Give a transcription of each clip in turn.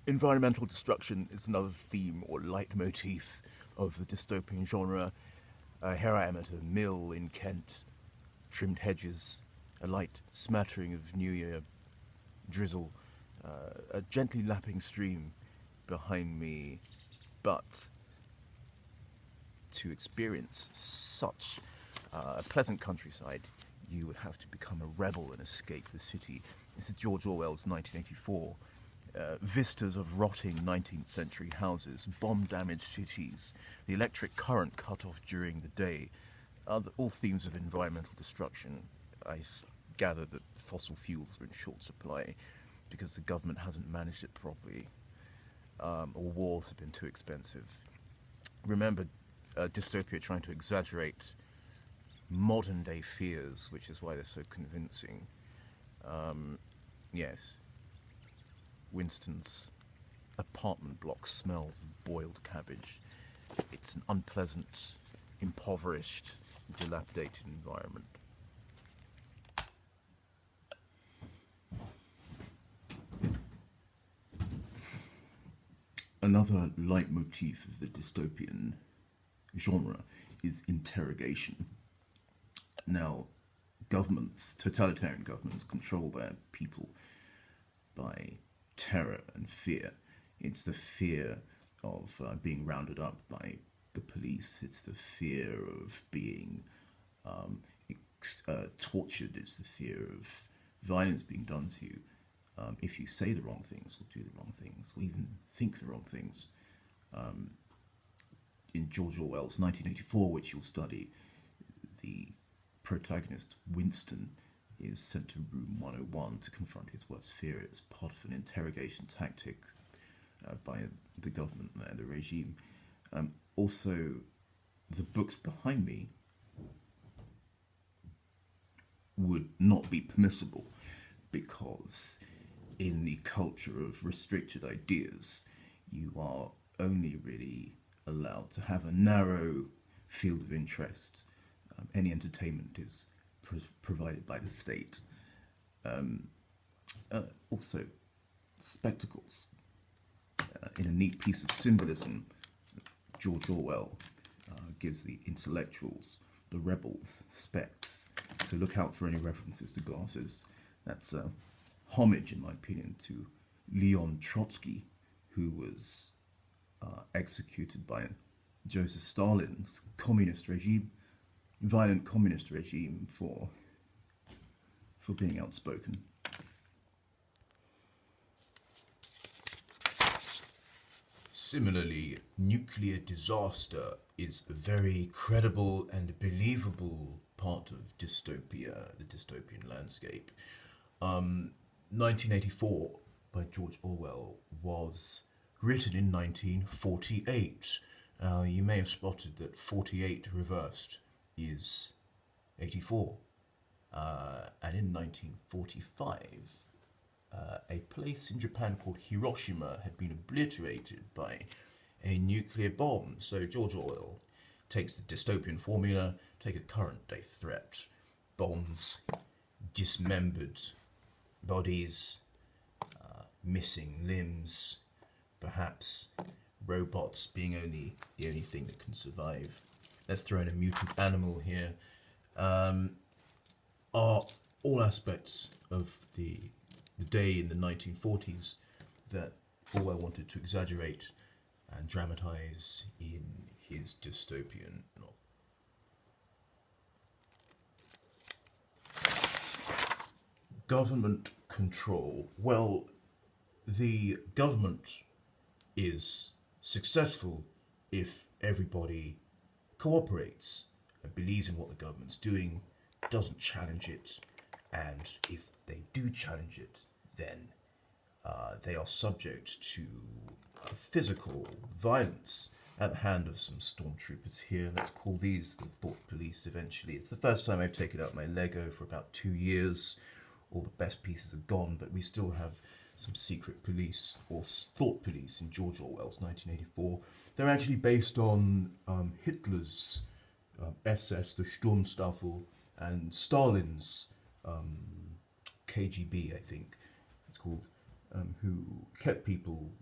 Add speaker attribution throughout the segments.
Speaker 1: Environmental destruction is another theme or leitmotif of the dystopian genre. Here I am at a mill in Kent, trimmed hedges, a light smattering of New Year drizzle, a gently lapping stream behind me. But to experience such a pleasant countryside, you would have to become a rebel and escape the city. This is George Orwell's 1984. Vistas of rotting 19th century houses, bomb-damaged cities, the electric current cut off during the day, all themes of environmental destruction. I gather that fossil fuels are in short supply because the government hasn't managed it properly, or wars have been too expensive. Remember Dystopia trying to exaggerate modern-day fears, which is why they're so convincing. Yes. Winston's apartment block smells of boiled cabbage. It's an unpleasant, impoverished, dilapidated environment. Another leitmotif of the dystopian genre is interrogation. Now, totalitarian governments control their people by terror and fear. It's the fear of being rounded up by the police. It's the fear of being tortured. It's the fear of violence being done to you if you say the wrong things or do the wrong things or even think the wrong things. In George Orwell's 1984, which you'll study, the protagonist, Winston, is sent to room 101 to confront his worst fear. It's part of an interrogation tactic by the government there, the regime. Also, the books behind me would not be permissible because in the culture of restricted ideas, you are only really allowed to have a narrow field of interest. Any entertainment is provided by the state. Also, spectacles. In a neat piece of symbolism, George Orwell gives the intellectuals, the rebels, specs. So look out for any references to glasses. That's a homage, in my opinion, to Leon Trotsky, who was executed by Joseph Stalin's communist regime, violent communist regime, for being outspoken. Similarly, nuclear disaster is a very credible and believable part of dystopia, the dystopian landscape. 1984 by George Orwell was written in 1948. You may have spotted that 48 reversed is 84. And in 1945, a place in Japan called Hiroshima had been obliterated by a nuclear bomb. So George Orwell takes the dystopian formula, take a current day threat, bombs, dismembered bodies, missing limbs, perhaps robots being the only thing that can survive. Let's throw in a mutant animal here. Are all aspects of the day in the 1940s that Orwell wanted to exaggerate and dramatize in his dystopian novel. Government control. Well, the government is successful if everybody cooperates and believes in what the government's doing, doesn't challenge it, and if they do challenge it, then they are subject to physical violence at the hand of some stormtroopers here. Let's call these the thought police eventually. It's the first time I've taken out my Lego for about 2 years. All the best pieces are gone, but we still have some secret police, or thought police, in George Orwell's 1984. They're actually based on Hitler's SS, the Sturmstaffel, and Stalin's KGB, I think it's called, who kept people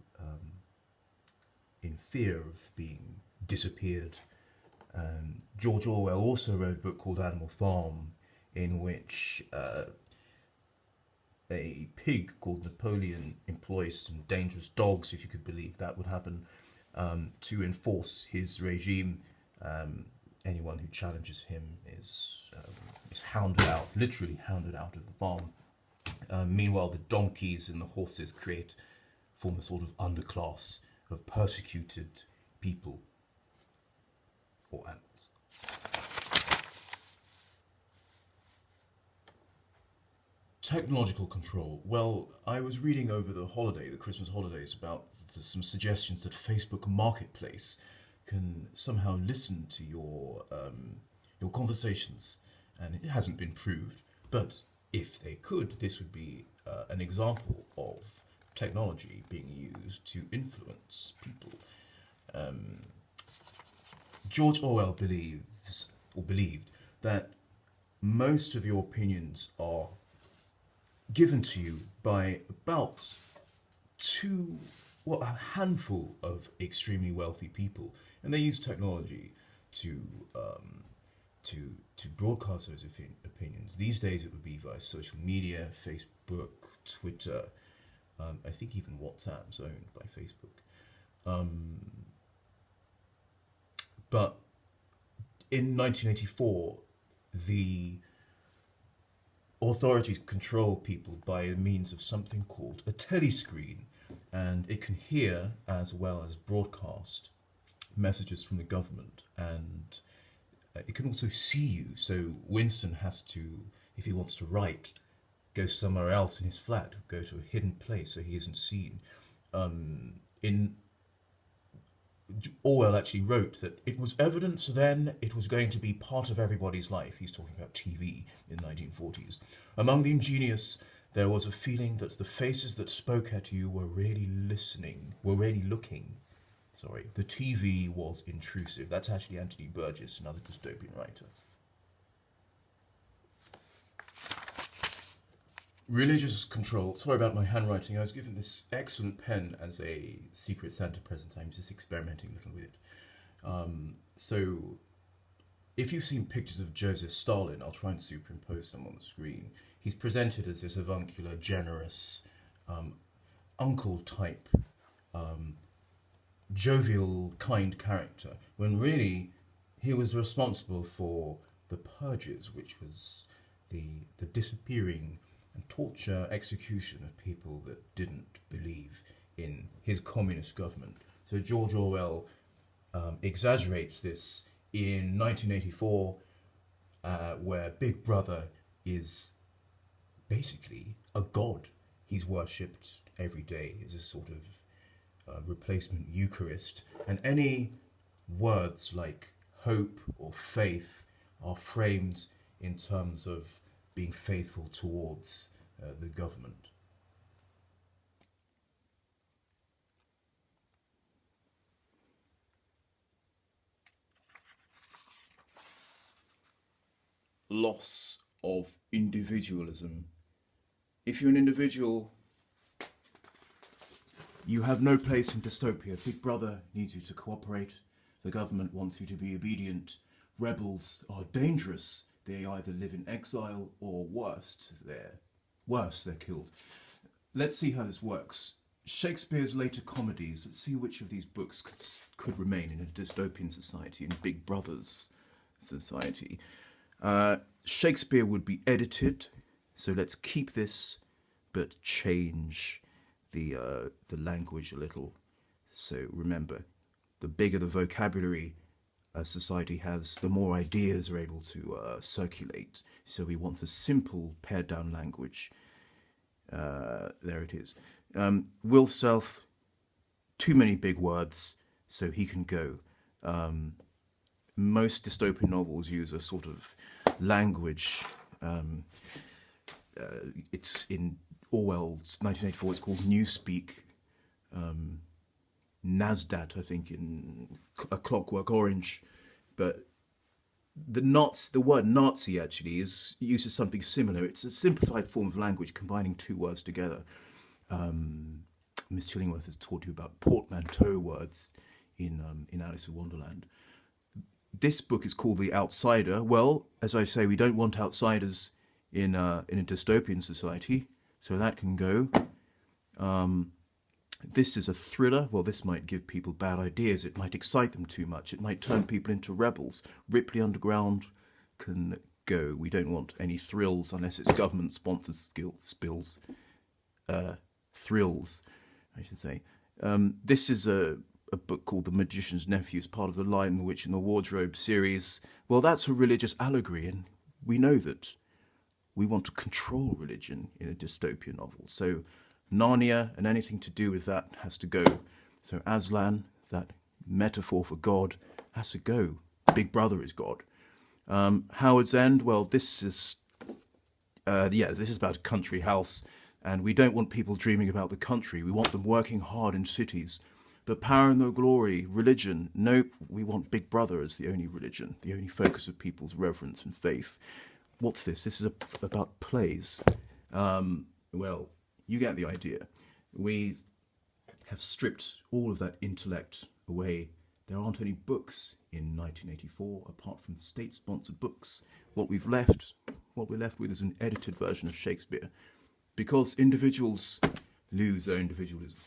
Speaker 1: in fear of being disappeared. George Orwell also wrote a book called Animal Farm, in which a pig called Napoleon employs some dangerous dogs, if you could believe that would happen, to enforce his regime. Anyone who challenges him is hounded out, literally hounded out of the farm. Meanwhile, the donkeys and the horses form a sort of underclass of persecuted people or animals. Technological control. Well, I was reading over the Christmas holidays, about some suggestions that Facebook Marketplace can somehow listen to your conversations, and it hasn't been proved. But if they could, this would be an example of technology being used to influence people. George Orwell believed that most of your opinions are given to you by about a handful of extremely wealthy people, and they use technology to broadcast those opinions. These days, it would be via social media, Facebook, Twitter. I think even WhatsApp's owned by Facebook. But in 1984, the authorities control people by means of something called a telescreen, and it can hear as well as broadcast messages from the government, and it can also see you. So Winston has to, if he wants to write, go somewhere else in his flat, go to a hidden place so he isn't seen. Orwell actually wrote that it was evidence then it was going to be part of everybody's life. He's talking about TV in the 1940s. Among the ingenious, there was a feeling that the faces that spoke at you were really looking. Sorry, the TV was intrusive. That's actually Anthony Burgess, another dystopian writer. Religious control. Sorry about my handwriting. I was given this excellent pen as a Secret Santa present. I'm just experimenting a little with it. So, if you've seen pictures of Joseph Stalin, I'll try and superimpose them on the screen. He's presented as this avuncular, generous, uncle-type, jovial, kind character, when really he was responsible for the purges, which was the disappearing and torture, execution of people that didn't believe in his communist government. So George Orwell exaggerates this in 1984, where Big Brother is basically a god. He's worshipped every day as a sort of replacement Eucharist, and any words like hope or faith are framed in terms of being faithful towards the government. Loss of individualism. If you're an individual, you have no place in dystopia. Big Brother needs you to cooperate. The government wants you to be obedient. Rebels are dangerous. They either live in exile or worse, they're killed. Let's see how this works. Shakespeare's later comedies, let's see which of these books could remain in a dystopian society, in Big Brother's society. Shakespeare would be edited, so let's keep this, but change the language a little. So remember, the bigger the vocabulary a society has, the more ideas are able to circulate. So we want a simple, pared-down language. There it is. Will Self, too many big words, so he can go. Most dystopian novels use a sort of language. It's in Orwell's 1984, it's called Newspeak. Nasdaq, I think, in A Clockwork Orange, but the word Nazi actually uses something similar. It's a simplified form of language combining two words together. Miss Chillingworth has taught you about portmanteau words in Alice in Wonderland. This book is called The Outsider. Well, as I say, we don't want outsiders in a dystopian society, so that can go. This is a thriller. Well, this might give people bad ideas. It might excite them too much. It might turn people into rebels. Ripley Underground can go. We don't want any thrills unless it's government-sponsored thrills, I should say. This is a book called The Magician's Nephew, as part of the Lion, the Witch and the Wardrobe series. Well, that's a religious allegory, and we know that we want to control religion in a dystopian novel. So Narnia and anything to do with that has to go. So Aslan, that metaphor for God, has to go. Big Brother is God. Howard's End, well, this is about a country house, and we don't want people dreaming about the country. We want them working hard in cities. The power and the glory, religion, nope, we want Big Brother as the only religion, the only focus of people's reverence and faith. What's this? This is about plays. Well, you get the idea. We have stripped all of that intellect away. There aren't any books in 1984 apart from state-sponsored books. What we're left with is an edited version of Shakespeare, because individuals lose their individualism.